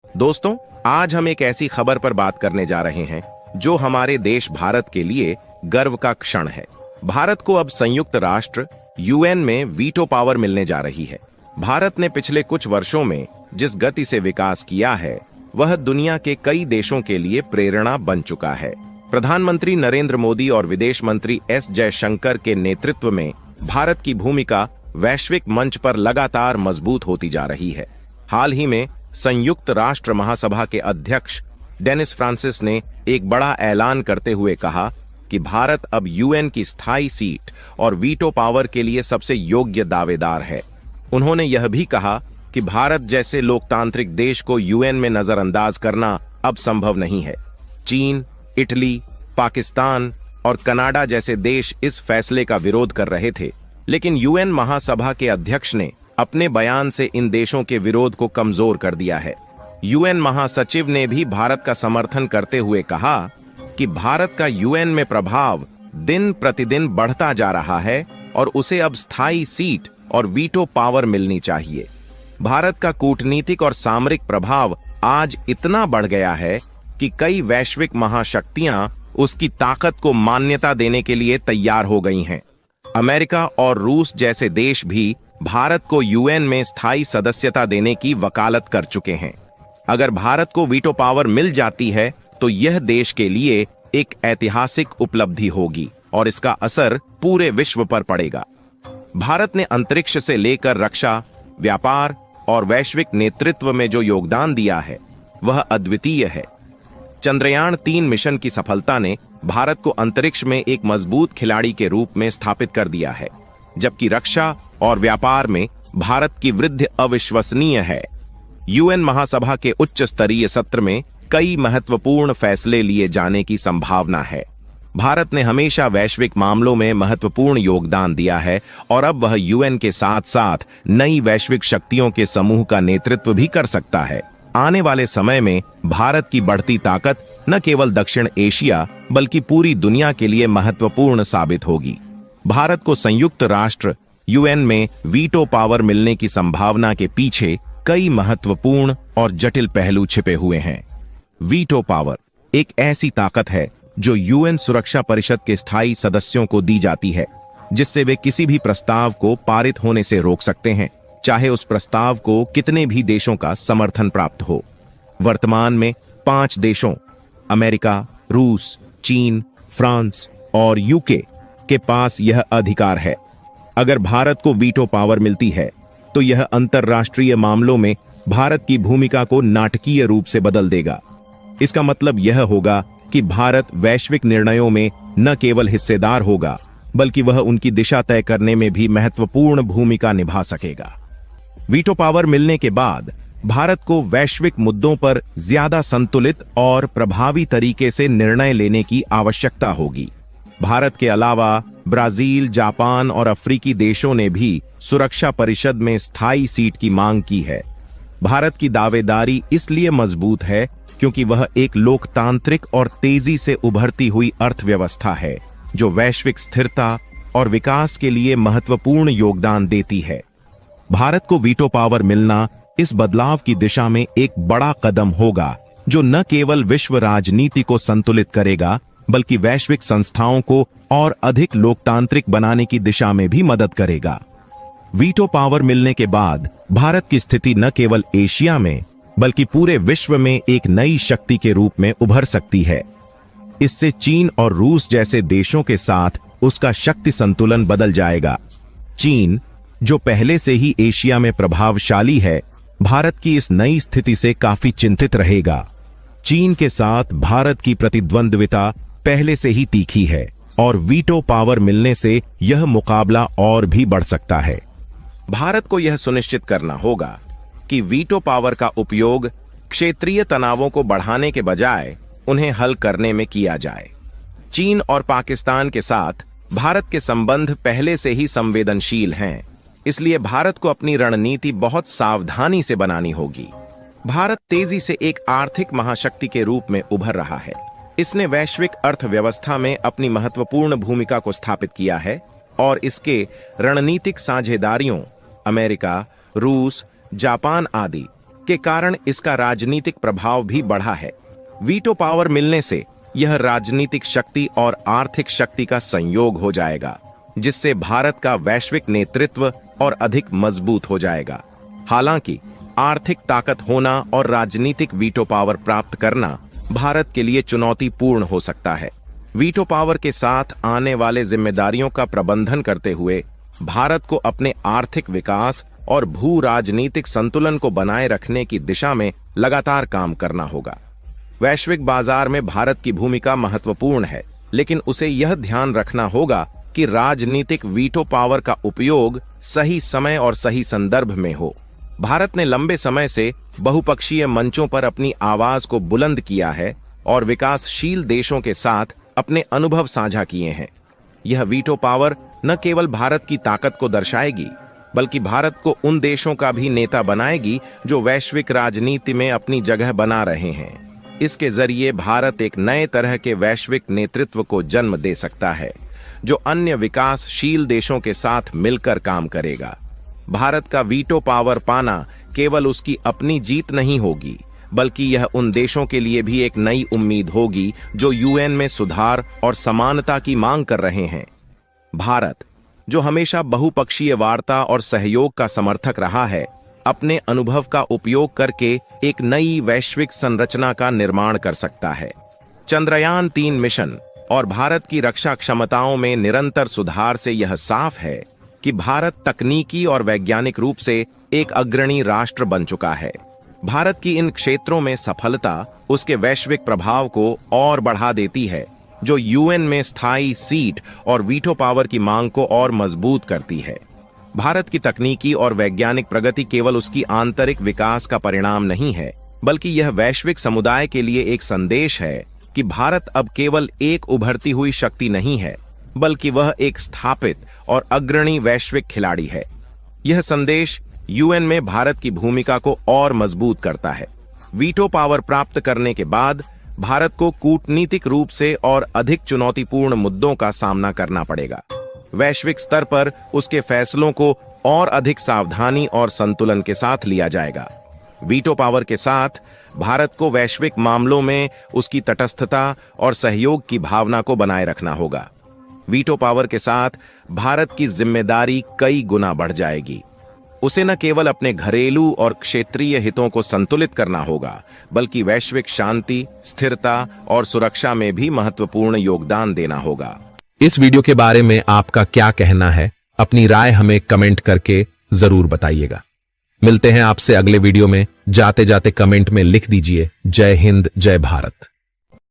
दोस्तों, आज हम एक ऐसी खबर पर बात करने जा रहे हैं जो हमारे देश भारत के लिए गर्व का क्षण है। भारत को अब संयुक्त राष्ट्र यूएन में वीटो पावर मिलने जा रही है। भारत ने पिछले कुछ वर्षों में जिस गति से विकास किया है वह दुनिया के कई देशों के लिए प्रेरणा बन चुका है। प्रधानमंत्री नरेंद्र मोदी और विदेश मंत्री एस जयशंकर के नेतृत्व में भारत की भूमिका वैश्विक मंच पर लगातार मजबूत होती जा रही है। हाल ही में संयुक्त राष्ट्र महासभा के अध्यक्ष डेनिस फ्रांसिस ने एक बड़ा ऐलान करते हुए कहा कि भारत अब यूएन की स्थायी सीट और वीटो पावर के लिए सबसे योग्य दावेदार है। उन्होंने यह भी कहा कि भारत जैसे लोकतांत्रिक देश को यूएन में नजरअंदाज करना अब संभव नहीं है। चीन, इटली, पाकिस्तान और कनाडा जैसे देश इस फैसले का विरोध कर रहे थे, लेकिन यूएन महासभा के अध्यक्ष ने अपने बयान से इन देशों के विरोध को कमजोर कर दिया है। यूएन महासचिव ने भी भारत का समर्थन करते हुए कहा कि भारत का यूएन में प्रभाव दिन प्रतिदिन बढ़ता जा रहा है और उसे अब स्थायी सीट और वीटो पावर मिलनी चाहिए। भारत का कूटनीतिक और सामरिक प्रभाव आज इतना बढ़ गया है कि कई वैश्विक महाशक्तियां उसकी ताकत को मान्यता देने के लिए तैयार हो गई हैं। अमेरिका और रूस जैसे देश भी भारत को यूएन में स्थायी सदस्यता देने की वकालत कर चुके हैं। अगर भारत को वीटो पावर मिल जाती है तो यह देश के लिए एक ऐतिहासिक उपलब्धि होगी और इसका असर पूरे विश्व पर पड़ेगा। भारत ने अंतरिक्ष से लेकर रक्षा, व्यापार और वैश्विक नेतृत्व में जो योगदान दिया है वह अद्वितीय है। चंद्रयान 3 मिशन की सफलता ने भारत को अंतरिक्ष में एक मजबूत खिलाड़ी के रूप में स्थापित कर दिया है, जबकि रक्षा और व्यापार में भारत की वृद्धि अविश्वसनीय है। यूएन महासभा के उच्च स्तरीय सत्र में कई महत्वपूर्ण फैसले लिए जाने की संभावना है। भारत ने हमेशा वैश्विक मामलों में महत्वपूर्ण योगदान दिया है और अब वह यूएन के साथ साथ नई वैश्विक शक्तियों के समूह का नेतृत्व भी कर सकता है। आने वाले समय में भारत की बढ़ती ताकत न केवल दक्षिण एशिया बल्कि पूरी दुनिया के लिए महत्वपूर्ण साबित होगी। भारत को संयुक्त राष्ट्र यूएन में वीटो पावर मिलने की संभावना के पीछे कई महत्वपूर्ण और जटिल पहलू छिपे हुए हैं। वीटो पावर एक ऐसी ताकत है जो यूएन सुरक्षा परिषद के स्थायी सदस्यों को दी जाती है, जिससे वे किसी भी प्रस्ताव को पारित होने से रोक सकते हैं, चाहे उस प्रस्ताव को कितने भी देशों का समर्थन प्राप्त हो। वर्तमान में 5 देशों अमेरिका, रूस, चीन, फ्रांस और यूके के पास यह अधिकार है। अगर भारत को वीटो पावर मिलती है तो यह अंतर्राष्ट्रीय मामलों में भारत की भूमिका को नाटकीय रूप से बदल देगा। इसका मतलब यह होगा कि भारत वैश्विक निर्णयों में न केवल हिस्सेदार होगा बल्कि वह उनकी दिशा तय करने में भी महत्वपूर्ण भूमिका निभा सकेगा। वीटो पावर मिलने के बाद भारत को वैश्विक मुद्दों पर ज्यादा संतुलित और प्रभावी तरीके से निर्णय लेने की आवश्यकता होगी। भारत के अलावा ब्राजील, जापान और अफ्रीकी देशों ने भी सुरक्षा परिषद में स्थायी सीट की मांग की है। भारत की दावेदारी इसलिए मजबूत है क्योंकि वह एक लोकतांत्रिक और तेजी से उभरती हुई अर्थव्यवस्था है जो वैश्विक स्थिरता और विकास के लिए महत्वपूर्ण योगदान देती है। भारत को वीटो पावर मिलना इस बदलाव की दिशा में एक बड़ा कदम होगा जो न केवल विश्व राजनीति को संतुलित करेगा बल्कि वैश्विक संस्थाओं को और अधिक लोकतांत्रिक बनाने की दिशा में भी मदद करेगा। वीटो पावर मिलने के बाद भारत की स्थिति न केवल एशिया में बल्कि पूरे विश्व में एक नई शक्ति के रूप में उभर सकती है। इससे चीन और रूस जैसे देशों के साथ उसका शक्ति संतुलन बदल जाएगा। चीन, जो पहले से ही एशिया में प्रभावशाली है, भारत की इस नई स्थिति से काफी चिंतित रहेगा। चीन के साथ भारत की प्रतिद्वंद्विता पहले से ही तीखी है और वीटो पावर मिलने से यह मुकाबला और भी बढ़ सकता है। भारत को यह सुनिश्चित करना होगा कि वीटो पावर का उपयोग क्षेत्रीय तनावों को बढ़ाने के बजाय उन्हें हल करने में किया जाए। चीन और पाकिस्तान के साथ भारत के संबंध पहले से ही संवेदनशील हैं, इसलिए भारत को अपनी रणनीति बहुत सावधानी से बनानी होगी। भारत तेजी से एक आर्थिक महाशक्ति के रूप में उभर रहा है। इसने वैश्विक अर्थव्यवस्था में अपनी महत्वपूर्ण भूमिका को स्थापित किया है और इसके रणनीतिक साझेदारियों अमेरिका, रूस, जापान आदि के कारण इसका राजनीतिक प्रभाव भी बढ़ा है। वीटो पावर मिलने से यह राजनीतिक शक्ति और आर्थिक शक्ति का संयोग हो जाएगा, जिससे भारत का वैश्विक नेतृत्व और अधिक मजबूत हो जाएगा। हालांकि आर्थिक ताकत होना और राजनीतिक वीटो पावर प्राप्त करना भारत के लिए चुनौतीपूर्ण हो सकता है। वीटो पावर के साथ आने वाले जिम्मेदारियों का प्रबंधन करते हुए भारत को अपने आर्थिक विकास और भू राजनीतिक संतुलन को बनाए रखने की दिशा में लगातार काम करना होगा। वैश्विक बाजार में भारत की भूमिका महत्वपूर्ण है, लेकिन उसे यह ध्यान रखना होगा कि राजनीतिक वीटो पावर का उपयोग सही समय और सही संदर्भ में हो। भारत ने लंबे समय से बहुपक्षीय मंचों पर अपनी आवाज को बुलंद किया है और विकासशील देशों के साथ अपने अनुभव साझा किए हैं। यह वीटो पावर न केवल भारत की ताकत को दर्शाएगी, बल्कि भारत को उन देशों का भी नेता बनाएगी जो वैश्विक राजनीति में अपनी जगह बना रहे हैं। इसके जरिए भारत एक नए तरह के वैश्विक नेतृत्व को जन्म दे सकता है, जो अन्य विकासशील देशों के साथ मिलकर काम करेगा। भारत का वीटो पावर पाना केवल उसकी अपनी जीत नहीं होगी, बल्कि यह उन देशों के लिए भी एक नई उम्मीद होगी जो यूएन में सुधार और समानता की मांग कर रहे हैं। भारत, जो हमेशा बहुपक्षीय वार्ता और सहयोग का समर्थक रहा है, अपने अनुभव का उपयोग करके एक नई वैश्विक संरचना का निर्माण कर सकता है। चंद्रयान 3 मिशन और भारत की रक्षा क्षमताओं में निरंतर सुधार से यह साफ है कि भारत तकनीकी और वैज्ञानिक रूप से एक अग्रणी राष्ट्र बन चुका है। भारत की इन क्षेत्रों में सफलता उसके वैश्विक प्रभाव को और बढ़ा देती है, जो यूएन में स्थायी सीट और वीटो पावर की मांग को और मजबूत करती है। भारत की तकनीकी और वैज्ञानिक प्रगति केवल उसकी आंतरिक विकास का परिणाम नहीं है, बल्कि यह वैश्विक समुदाय के लिए एक संदेश है कि भारत अब केवल एक उभरती हुई शक्ति नहीं है, बल्कि वह एक स्थापित और अग्रणी वैश्विक खिलाड़ी है। यह संदेश यूएन में भारत की भूमिका को और मजबूत करता है। वीटो पावर प्राप्त करने के बाद भारत को कूटनीतिक रूप से और अधिक चुनौतीपूर्ण मुद्दों का सामना करना पड़ेगा। वैश्विक स्तर पर उसके फैसलों को और अधिक सावधानी और संतुलन के साथ लिया जाएगा। वीटो पावर के साथ भारत को वैश्विक मामलों में उसकी तटस्थता और सहयोग की भावना को बनाए रखना होगा। वीटो पावर के साथ भारत की जिम्मेदारी कई गुना बढ़ जाएगी। उसे न केवल अपने घरेलू और क्षेत्रीय हितों को संतुलित करना होगा, बल्कि वैश्विक शांति, स्थिरता और सुरक्षा में भी महत्वपूर्ण योगदान देना होगा। इस वीडियो के बारे में आपका क्या कहना है? अपनी राय हमें कमेंट करके जरूर बताइएगा। मिलते हैं आपसे अगले वीडियो में। जाते जाते कमेंट में लिख दीजिए जय हिंद, जय भारत।